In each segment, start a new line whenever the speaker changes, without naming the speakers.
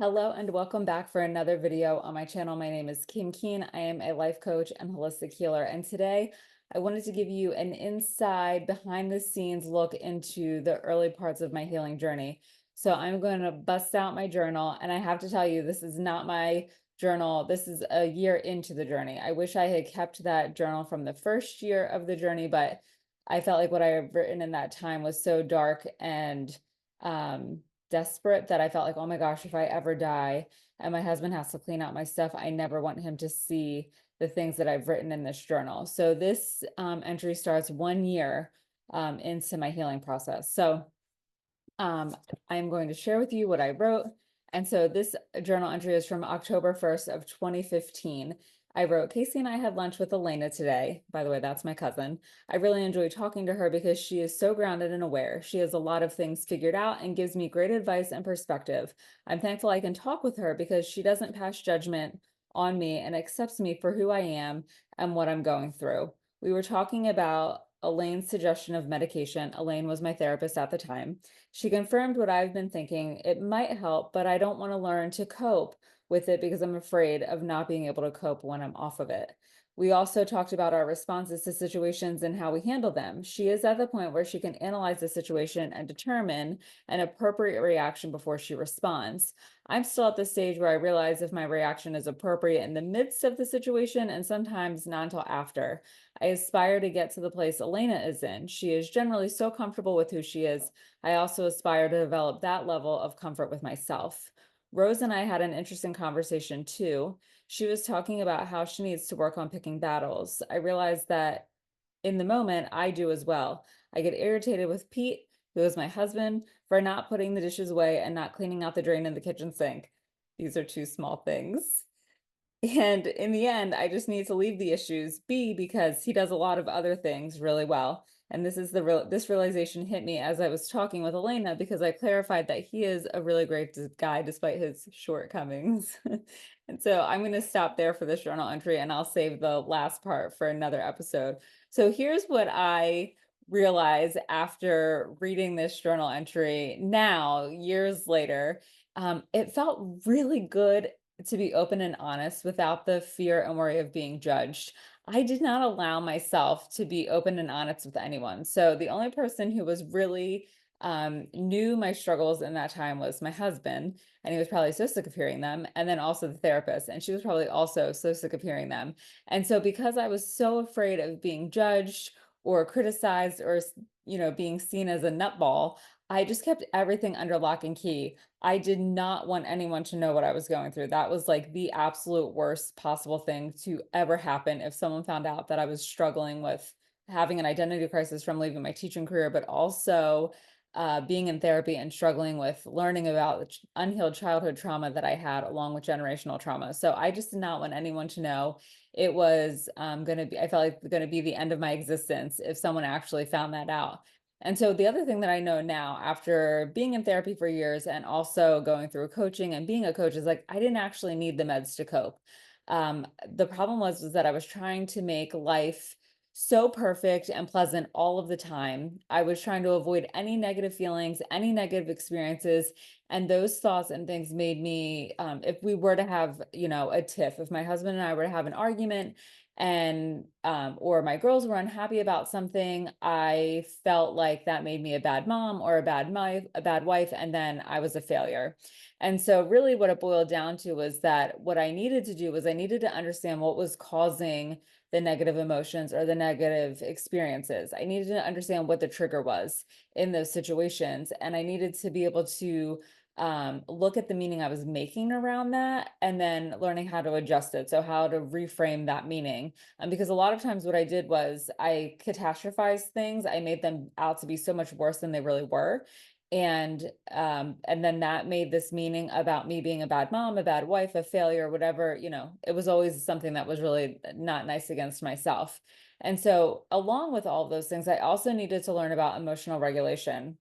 Hello and welcome back for another video on my channel. My name is Kim Keen. I am a life coach and holistic healer. And today I wanted to give you an inside behind the scenes look into the early parts of my healing journey. So I'm going to bust out my journal, and I have to tell you, this is not my journal. This is a year into the journey. I wish I had kept that journal from the first year of the journey, but I felt like what I had written in that time was so dark and desperate that I felt like, oh my gosh, if I ever die and my husband has to clean out my stuff, I never want him to see the things that I've written in this journal. So this entry starts 1 year into my healing process. So I'm going to share with you what I wrote. And so this journal entry is from October 1st of 2015. I wrote, Casey and I had lunch with Elena today. By the way, that's my cousin. I really enjoy talking to her because she is so grounded and aware. She has a lot of things figured out and gives me great advice and perspective. I'm thankful I can talk with her because she doesn't pass judgment on me and accepts me for who I am and what I'm going through. We were talking about Elaine's suggestion of medication. Elaine was my therapist at the time. She confirmed what I've been thinking. It might help, but I don't want to learn to cope with it because I'm afraid of not being able to cope when I'm off of it. We also talked about our responses to situations and how we handle them. She is at the point where she can analyze the situation and determine an appropriate reaction before she responds. I'm still at the stage where I realize if my reaction is appropriate in the midst of the situation and sometimes not until after. I aspire to get to the place Elena is in. She is generally so comfortable with who she is. I also aspire to develop that level of comfort with myself. Rose and I had an interesting conversation too. She was talking about how she needs to work on picking battles. I realized that in the moment, I do as well. I get irritated with Pete, who is my husband, for not putting the dishes away and not cleaning out the drain in the kitchen sink. These are two small things. And in the end, I just need to leave the issues be because he does a lot of other things really well. And this realization hit me as I was talking with Elena because I clarified that he is a really great guy despite his shortcomings. And so I'm going to stop there for this journal entry, and I'll save the last part for another episode. So here's what I realize after reading this journal entry now, years later. It felt really good to be open and honest without the fear and worry of being judged. I did not allow myself to be open and honest with anyone. So the only person who was really knew my struggles in that time was my husband, and he was probably so sick of hearing them. And then also the therapist, and she was probably also so sick of hearing them. And so because I was so afraid of being judged or criticized or, being seen as a nutball, I just kept everything under lock and key. I did not want anyone to know what I was going through. That was like the absolute worst possible thing to ever happen if someone found out that I was struggling with having an identity crisis from leaving my teaching career, but also being in therapy and struggling with learning about the unhealed childhood trauma that I had along with generational trauma. So I just did not want anyone to know. It was going to be, I felt like going to be the end of my existence if someone actually found that out. And so the other thing that I know now after being in therapy for years and also going through coaching and being a coach is like, I didn't actually need the meds to cope. The problem was that I was trying to make life so perfect and pleasant all of the time. I was trying to avoid any negative feelings, any negative experiences. And those thoughts and things made me, if we were to have, a tiff, if my husband and I were to have an argument, and or my girls were unhappy about something, I felt like that made me a bad mom or a bad wife, and then I was a failure. And so really what it boiled down to was that what I needed to do was I needed to understand what was causing the negative emotions or the negative experiences. I needed to understand what the trigger was in those situations, and I needed to be able to look at the meaning I was making around that and then learning how to adjust it. So how to reframe that meaning. Because a lot of times what I did was I catastrophized things. I made them out to be so much worse than they really were. And then that made this meaning about me being a bad mom, a bad wife, a failure, whatever, it was always something that was really not nice against myself. And so along with all of those things, I also needed to learn about emotional regulation.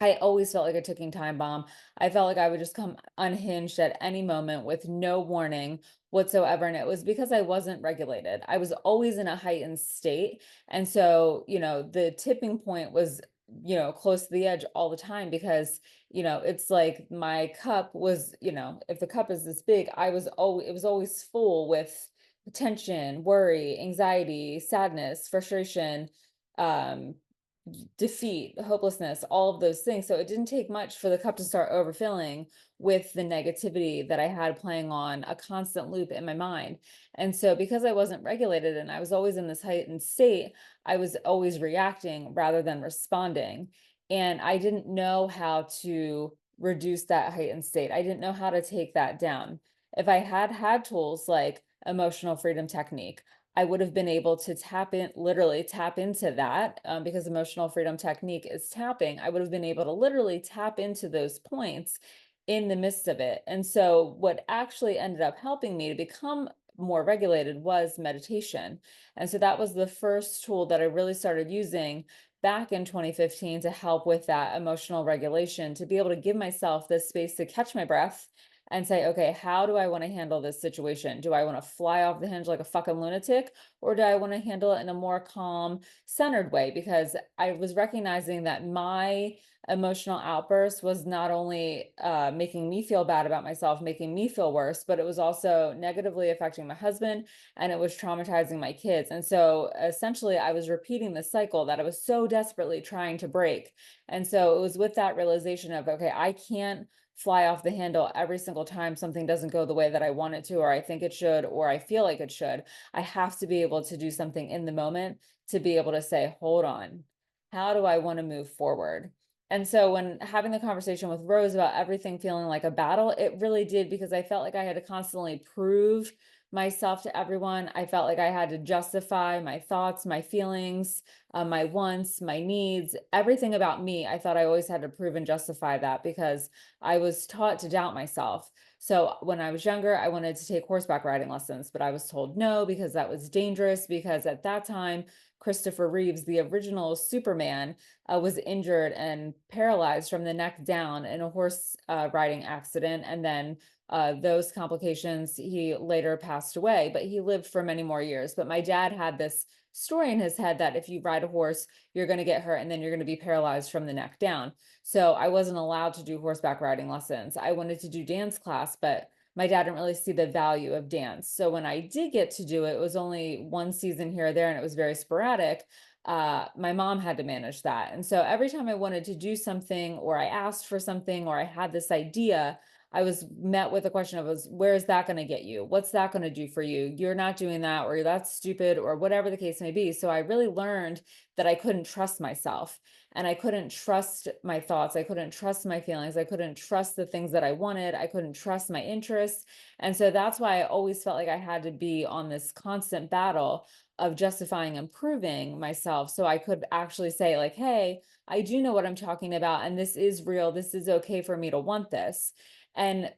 I always felt like a ticking time bomb. I felt like I would just come unhinged at any moment with no warning whatsoever. And it was because I wasn't regulated. I was always in a heightened state. And so, the tipping point was close to the edge all the time because, it's like my cup was, if the cup is this big, it was always full with tension, worry, anxiety, sadness, frustration, um, defeat, hopelessness, all of those things. So it didn't take much for the cup to start overfilling with the negativity that I had playing on a constant loop in my mind. And so because I wasn't regulated and I was always in this heightened state, I was always reacting rather than responding. And I didn't know how to reduce that heightened state. I didn't know how to take that down. If I had had tools like emotional freedom technique, I would have been able to literally tap into that, because emotional freedom technique is tapping. I would have been able to literally tap into those points in the midst of it. And so, what actually ended up helping me to become more regulated was meditation. And so, that was the first tool that I really started using back in 2015 to help with that emotional regulation, to be able to give myself this space to catch my breath and say, okay, how do I want to handle this situation? Do I want to fly off the hinge like a fucking lunatic, or do I want to handle it in a more calm, centered way? Because I was recognizing that my emotional outburst was not only making me feel bad about myself, making me feel worse, but it was also negatively affecting my husband and it was traumatizing my kids. And so essentially, I was repeating the cycle that I was so desperately trying to break. And so it was with that realization of, okay, I can't fly off the handle every single time something doesn't go the way that I want it to, or I think it should, or I feel like it should. I have to be able to do something in the moment to be able to say, hold on, how do I want to move forward? And so when having the conversation with Rose about everything feeling like a battle, it really did, because I felt like I had to constantly prove myself to everyone. I felt like I had to justify my thoughts, my feelings, my wants, my needs, everything about me. I thought I always had to prove and justify that because I was taught to doubt myself. So when I was younger, I wanted to take horseback riding lessons, but I was told no because that was dangerous. Because at that time, Christopher Reeves, the original Superman, was injured and paralyzed from the neck down in a horse riding accident. And then those complications, he later passed away, but he lived for many more years. But my dad had this story in his head that if you ride a horse, you're going to get hurt and then you're going to be paralyzed from the neck down. So I wasn't allowed to do horseback riding lessons. I wanted to do dance class, but my dad didn't really see the value of dance. So when I did get to do it, it was only one season here or there, and it was very sporadic. My mom had to manage that. And so every time I wanted to do something, or I asked for something, or I had this idea, I was met with a question of, where's that going to get you? What's that going to do for you? You're not doing that, or that's stupid, or whatever the case may be. So I really learned that I couldn't trust myself, and I couldn't trust my thoughts. I couldn't trust my feelings. I couldn't trust the things that I wanted. I couldn't trust my interests. And so that's why I always felt like I had to be on this constant battle of justifying and proving myself, so I could actually say, like, hey, I do know what I'm talking about, and this is real. This is okay for me to want this. And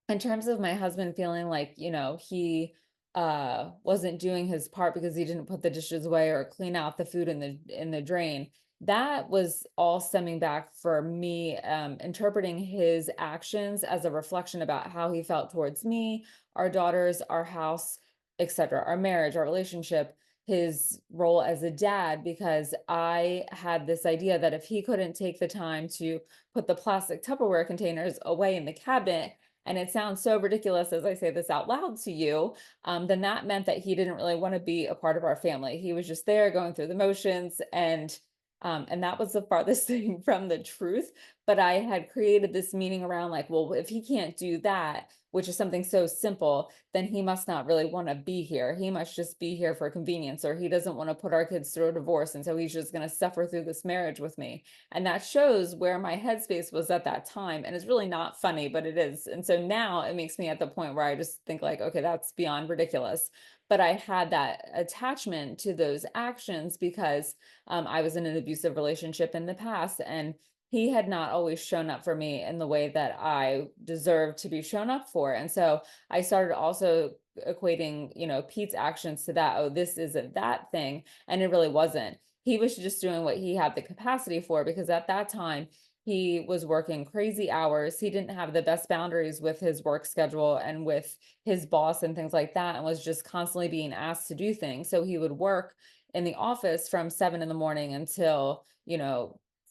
in terms of my husband feeling like, he wasn't doing his part because he didn't put the dishes away or clean out the food in the drain, that was all stemming back for me, interpreting his actions as a reflection about how he felt towards me, our daughters, our house, etc., our marriage, our relationship, his role as a dad, because I had this idea that if he couldn't take the time to put the plastic Tupperware containers away in the cabinet, and it sounds so ridiculous as I say this out loud to you, then that meant that he didn't really want to be a part of our family. He was just there going through the motions, and that was the farthest thing from the truth. But I had created this meaning around, like, well, if he can't do that, which is something so simple, then he must not really want to be here. He must just be here for convenience, or he doesn't want to put our kids through a divorce, and so he's just going to suffer through this marriage with me. And that shows where my headspace was at that time. And it's really not funny, but it is. And so now it makes me at the point where I just think, like, okay, that's beyond ridiculous. But I had that attachment to those actions because I was in an abusive relationship in the past, and he had not always shown up for me in the way that I deserved to be shown up for. And so I started also equating, Pete's actions to that. Oh, this isn't that thing. And it really wasn't. He was just doing what he had the capacity for, because at that time he was working crazy hours. He didn't have the best boundaries with his work schedule and with his boss and things like that, and was just constantly being asked to do things. So he would work in the office from 7 in the morning until,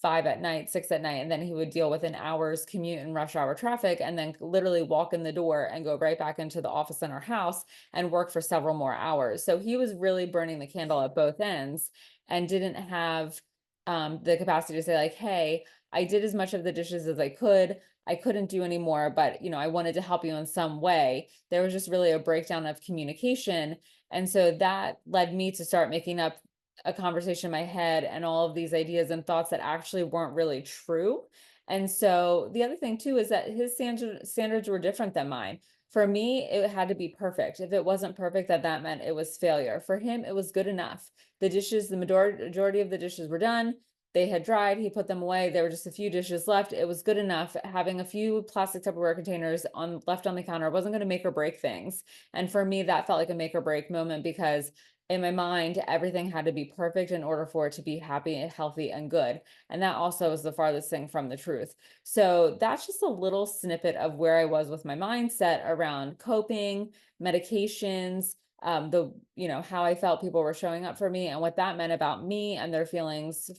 5 at night, 6 at night, and then he would deal with an hour's commute and rush hour traffic, and then literally walk in the door and go right back into the office in our house and work for several more hours. So he was really burning the candle at both ends and didn't have the capacity to say, like, hey, I did as much of the dishes as I could. I couldn't do any more, but I wanted to help you in some way. There was just really a breakdown of communication. And so that led me to start making up a conversation in my head and all of these ideas and thoughts that actually weren't really true. And so the other thing too is that his standards were different than mine. For me, it had to be perfect. If it wasn't perfect, that meant it was failure. For him, it was good enough. The dishes, the majority of the dishes were done. They had dried. He put them away. There were just a few dishes left. It was good enough. Having a few plastic Tupperware containers left on the counter wasn't going to make or break things. And for me, that felt like a make or break moment because in my mind, everything had to be perfect in order for it to be happy and healthy and good. And that also is the farthest thing from the truth. So that's just a little snippet of where I was with my mindset around coping, medications, how I felt people were showing up for me and what that meant about me and their feelings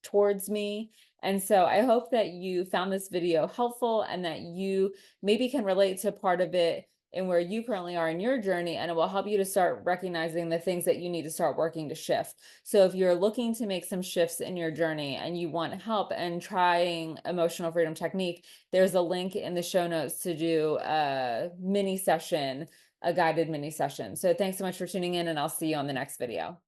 towards me. And so I hope that you found this video helpful and that you maybe can relate to part of it and where you currently are in your journey, and it will help you to start recognizing the things that you need to start working to shift. So if you're looking to make some shifts in your journey and you want help and trying emotional freedom technique, there's a link in the show notes to do a guided mini session. So thanks so much for tuning in, and I'll see you on the next video.